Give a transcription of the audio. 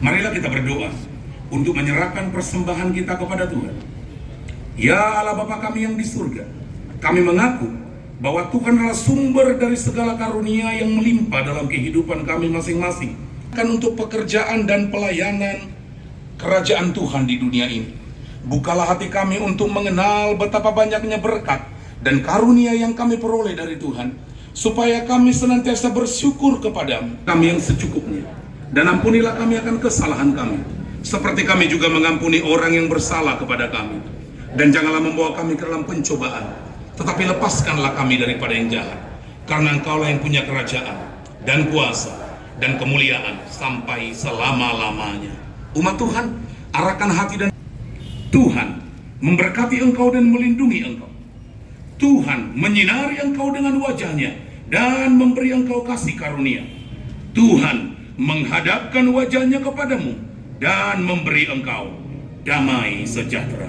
Marilah kita berdoa untuk menyerahkan persembahan kita kepada Tuhan. Ya Allah Bapa kami yang di surga, kami mengaku bahwa Tuhan adalah sumber dari segala karunia yang melimpah dalam kehidupan kami masing-masing. Kan untuk pekerjaan dan pelayanan kerajaan Tuhan di dunia ini. Bukalah hati kami untuk mengenal betapa banyaknya berkat dan karunia yang kami peroleh dari Tuhan, supaya kami senantiasa bersyukur kepadamu, kami yang secukupnya. Dan ampunilah kami akan kesalahan kami, seperti kami juga mengampuni orang yang bersalah kepada kami. Dan janganlah membawa kami ke dalam pencobaan, tetapi lepaskanlah kami daripada yang jahat. Karena Engkaulah yang punya kerajaan dan kuasa dan kemuliaan sampai selama-lamanya. Umat Tuhan, arahkan hati dan Tuhan memberkati engkau dan melindungi engkau. Tuhan menyinari engkau dengan wajahnya dan memberi engkau kasih karunia. Tuhan menghadapkan wajahnya kepadamu dan memberi engkau damai sejahtera.